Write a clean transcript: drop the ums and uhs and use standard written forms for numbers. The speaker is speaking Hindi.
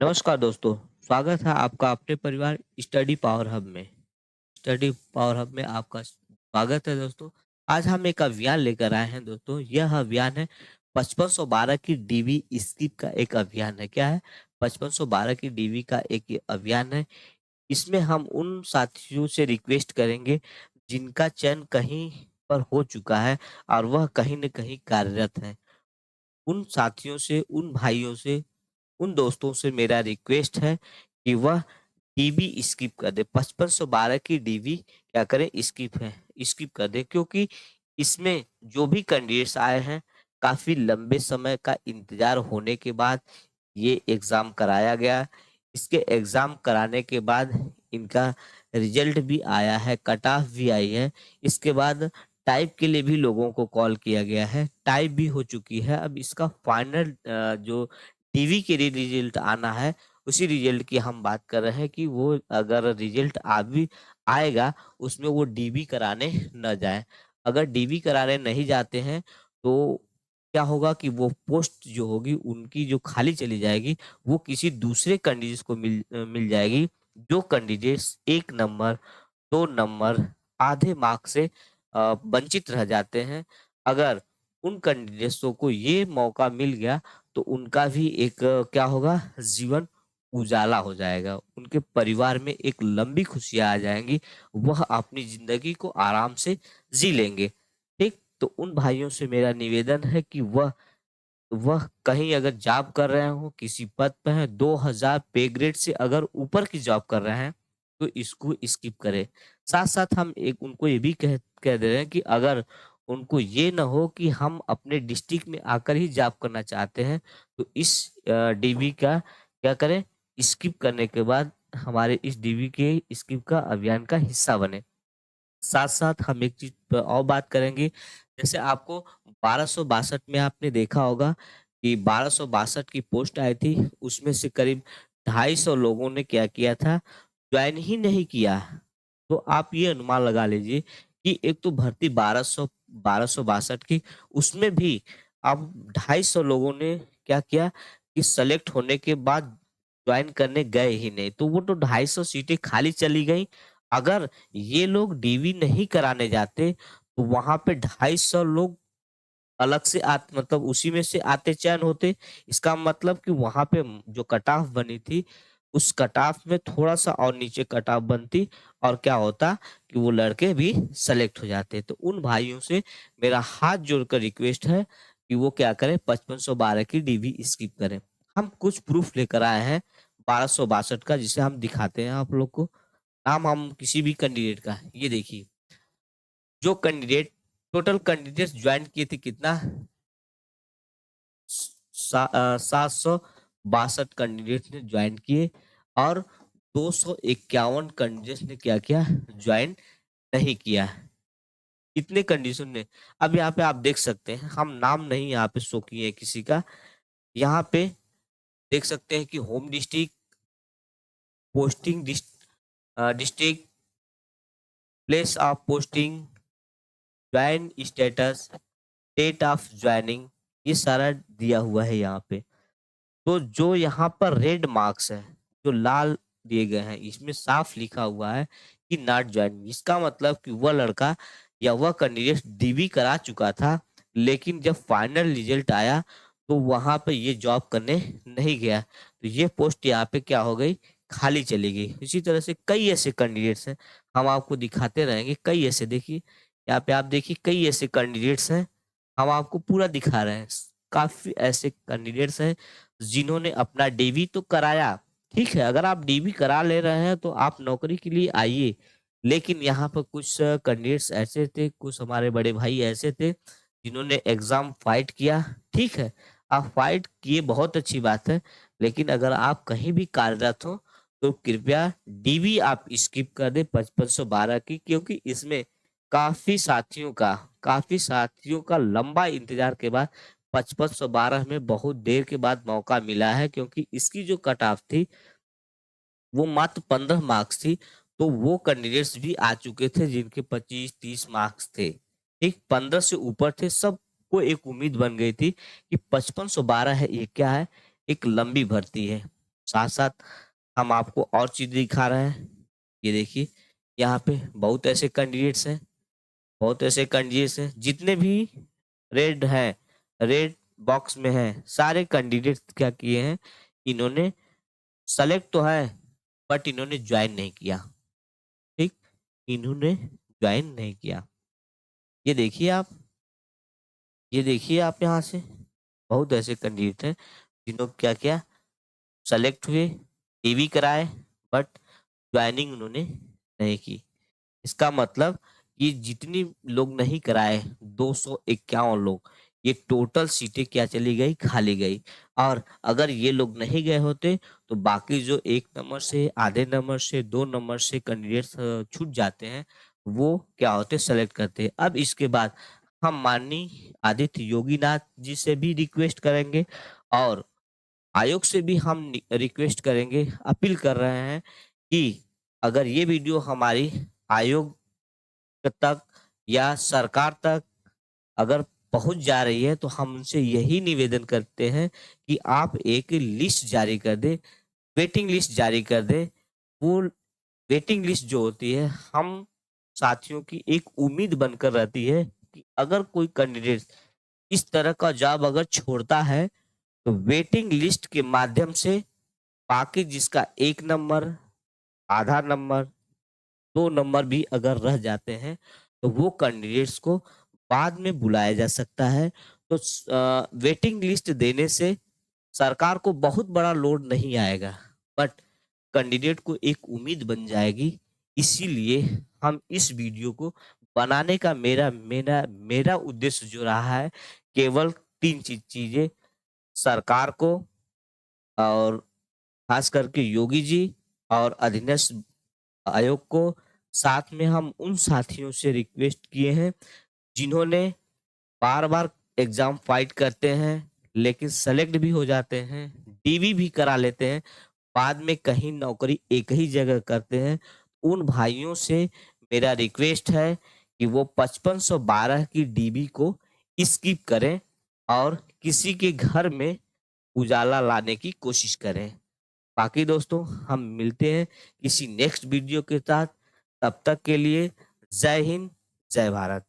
नमस्कार दोस्तों, स्वागत है आपका अपने परिवार स्टडी पावर हब में। स्टडी पावर हब में आपका स्वागत है दोस्तों। आज हम एक अभियान लेकर आए हैं दोस्तों। यह अभियान है 5512 की डीवी स्कीप का एक अभियान है। क्या है? 5512 की डीवी का एक ये अभियान है। इसमें हम उन साथियों से रिक्वेस्ट करेंगे जिनका चयन कहीं पर हो चुका है और वह कहीं न कहीं कार्यरत हैं। उन साथियों से, उन भाइयों से, उन दोस्तों से मेरा रिक्वेस्ट है कि वह डीबी स्किप कर दे। 5512 की डीबी क्या करें? स्किप कर दे, क्योंकि इसमें जो भी कैंडिडेट्स आए हैं, काफी लंबे समय का इंतजार होने के बाद ये एग्जाम कराया गया। इसके एग्जाम कराने के बाद इनका रिजल्ट भी आया है, कट ऑफ भी आई है। इसके बाद टाइप के लिए भी लोगों को कॉल किया गया है, टाइप भी हो चुकी है। अब इसका फाइनल जो टीवी के लिए रिजल्ट आना है, उसी रिजल्ट की हम बात कर रहे हैं कि वो अगर रिजल्ट आ भी आएगा, उसमें वो डीबी कराने न जाए। अगर डीबी कराने नहीं जाते हैं तो क्या होगा कि वो पोस्ट जो होगी उनकी जो खाली चली जाएगी, वो किसी दूसरे कैंडिडेट्स को मिल जाएगी, जो कैंडिडेट्स 1 नंबर, 2 नंबर, आधे मार्क्स से वंचित रह जाते हैं। अगर उन कैंडिडेट्सों को ये मौका मिल गया तो उनका भी एक क्या होगा, जीवन उजाला हो जाएगा। उनके परिवार में एक लंबी खुशियाँ आ जाएँगी, वह अपनी ज़िंदगी को आराम से जी लेंगे। ठीक? तो उन भाइयों से मेरा निवेदन है कि वह कहीं अगर जॉब कर रहे हो, किसी पद पे हैं, 2000 पे ग्रेड से अगर ऊपर की जॉब कर रहे हैं, तो इसको स्किप करें। साथ-साथ हम एक उनको ये भी कह कह दे रहे हैं कि अगर उनको ये ना हो कि हम अपने डिस्ट्रिक्ट में आकर ही जॉब करना चाहते हैं, तो इस डीवी का क्या करें? स्किप करने के बाद हमारे इस डीवी के स्किप का अभियान का हिस्सा बनें। साथ-साथ हम एक चीज़ प और बात करेंगे, जैसे आपको 1262 में आपने देखा होगा कि 1262 की पोस्ट आई थी, उसमें से करीब 250 लोगों ने क्या किया था, जॉइन ही नहीं किया। तो आप ये अनुमान लगा लीजिए कि एक तो भर्ती 1262 की, उसमें भी अब 250 लोगों ने क्या किया कि सेलेक्ट होने के बाद जॉइन करने गए ही नहीं, तो वो तो 250 सीटें खाली चली गईं। अगर ये लोग डीवी नहीं कराने जाते, तो वहाँ पे 250 लोग अलग से मतलब उसी में से आते चयन होते। इसका मतलब कि वहाँ पे जो कट ऑफ बनी थी, उस कट ऑफ में थोड़ा-सा और नीचे कट ऑफ बनती और क्या होता कि वो लड़के भी सेलेक्ट हो जाते। तो उन भाइयों से मेरा हाथ जोड़कर रिक्वेस्ट है कि वो क्या करें, 5512 की डीवी स्किप करें। हम कुछ प्रूफ लेकर आए हैं 1262 का, जिसे हम दिखाते हैं आप लोग को। नाम हम किसी भी कैंडिडेट का, ये देखिए, जो कैंडिडेट टोटल कैंडिडेट्स ज्वाइन किए थे कितना, 762 कैंडिडेट्स ने ज्वाइन किए और 251 कैंडिडेट्स ने क्या किया, ज्वाइन नहीं किया। कितने कंडीशन ने, अब यहाँ पे आप देख सकते हैं, हम नाम नहीं यहाँ पे शो किए किसी का। यहाँ पे देख सकते हैं कि home district, posting district, place of posting, join status, date of joining, ये सारा दिया हुआ है यहाँ पे। तो जो यहाँ पर रेड मार्क्स है, जो लाल दिए गए हैं, इसमें साफ लिखा हुआ है कि नॉट ज्वाइनिंग। इसका मतलब कि वह लड़का या वह कैंडिडेट डीवी करा चुका था, लेकिन जब फाइनल रिजल्ट आया तो वहाँ पे ये जॉब करने नहीं गया। तो ये पोस्ट यहाँ पे क्या हो गई, खाली चली गई। इसी तरह से कई ऐसे कैंडिडेट्स हैं, हम आपको दिखाते रहेंगे। कई ऐसे देखिए, यहाँ पे आप देखिए, कई ऐसे कैंडिडेट्स हैं, हम आपको पूरा दिखा रहे हैं। काफ़ी ऐसे कैंडिडेट्स हैं जिन्होंने अपना डीवी तो कराया, ठीक है, अगर आप डीवी करा ले रहे हैं तो आप नौकरी के लिए आइए। लेकिन यहाँ पर कुछ कैंडिडेट्स ऐसे थे, कुछ हमारे बड़े भाई ऐसे थे, जिन्होंने एग्ज़ाम फाइट किया, ठीक है। आप फाइट किए, बहुत अच्छी बात है, लेकिन अगर आप कहीं भी कार्यरत हो, तो कृपया डीवी आप स्किप कर दें 5512 की, क्योंकि इसमें काफ़ी साथियों का लंबा इंतज़ार के बाद 5512 में बहुत देर के बाद मौका मिला है, क्योंकि इसकी जो कट ऑफ थी, वो मात्र 15 मार्क्स थी। तो वो कैंडिडेट्स भी आ चुके थे जिनके 25-30 मार्क्स थे। ठीक 15 से ऊपर थे, सबको एक उम्मीद बन गई थी कि 5512 है, ये क्या है, एक लंबी भर्ती है। साथ-साथ हम आपको और चीज़ दिखा रहे हैं। ये देखिए, यहाँ पे बहुत ऐसे कैंडिडेट्स हैं, जितने भी रेड हैं, रेड बॉक्स में हैं, सारे कैंडिडेट्स क्या किए हैं, इन्होंने सेलेक्ट तो है, बट इन्होंने जॉइन नहीं किया, ठीक? इन्होंने जॉइन नहीं किया। ये देखिए आप, ये देखिए आप यहाँ से, बहुत ऐसे कैंडिडेट हैं, जिन्होंने क्या किया, सेलेक्ट हुए, टीवी कराए, बट जॉइनिंग उन्होंने नहीं की। इसका मतलब कि जितनी लोग नहीं कराए, 251 लोग, ये टोटल सीटें क्या चली गई, खाली गई। और अगर ये लोग नहीं गए होते, तो बाकी जो 1 नंबर से, आधे नंबर से, 2 नंबर से कैंडिडेट्स छूट जाते हैं, वो क्या होते, सेलेक्ट करते। अब इसके बाद हम माननीय आदित्य योगीनाथ जी से भी रिक्वेस्ट करेंगे, और आयोग से भी हम रिक्वेस्ट करेंगे, अपील कर रहे हैं कि अगर ये वीडियो हमारी आयोग तक या सरकार तक अगर पहुंच जा रही है, तो हम उनसे यही निवेदन करते हैं कि आप एक लिस्ट जारी कर दें, वेटिंग लिस्ट जारी कर दें। वो वेटिंग लिस्ट जो होती है, हम साथियों की एक उम्मीद बनकर रहती है कि अगर कोई कैंडिडेट इस तरह का जॉब अगर छोड़ता है, तो वेटिंग लिस्ट के माध्यम से बाकी जिसका 1 नंबर, आधा नंबर, 2 नंबर भी अगर रह जाते हैं, तो वो कैंडिडेट्स को बाद में बुलाया जा सकता है। तो वेटिंग लिस्ट देने से सरकार को बहुत बड़ा लोड नहीं आएगा, बट कैंडिडेट को एक उम्मीद बन जाएगी। इसीलिए हम इस वीडियो को बनाने का मेरा मेरा मेरा उद्देश्य जो रहा है, केवल 3 चीज़ें, सरकार को, और खास करके योगी जी और अधीनस्थ आयोग को, साथ में हम उन साथियों से रिक्वेस्ट किए हैं, जिन्होंने बार-बार एग्ज़ाम फाइट करते हैं, लेकिन सेलेक्ट भी हो जाते हैं, डीवी भी करा लेते हैं, बाद में कहीं नौकरी एक ही जगह करते हैं। उन भाइयों से मेरा रिक्वेस्ट है कि वो 5512 की डीबी को स्किप करें, और किसी के घर में उजाला लाने की कोशिश करें। बाकी दोस्तों, हम मिलते हैं किसी नेक्स्ट वीडियो के साथ। तब तक के लिए जय हिंद, जय भारत।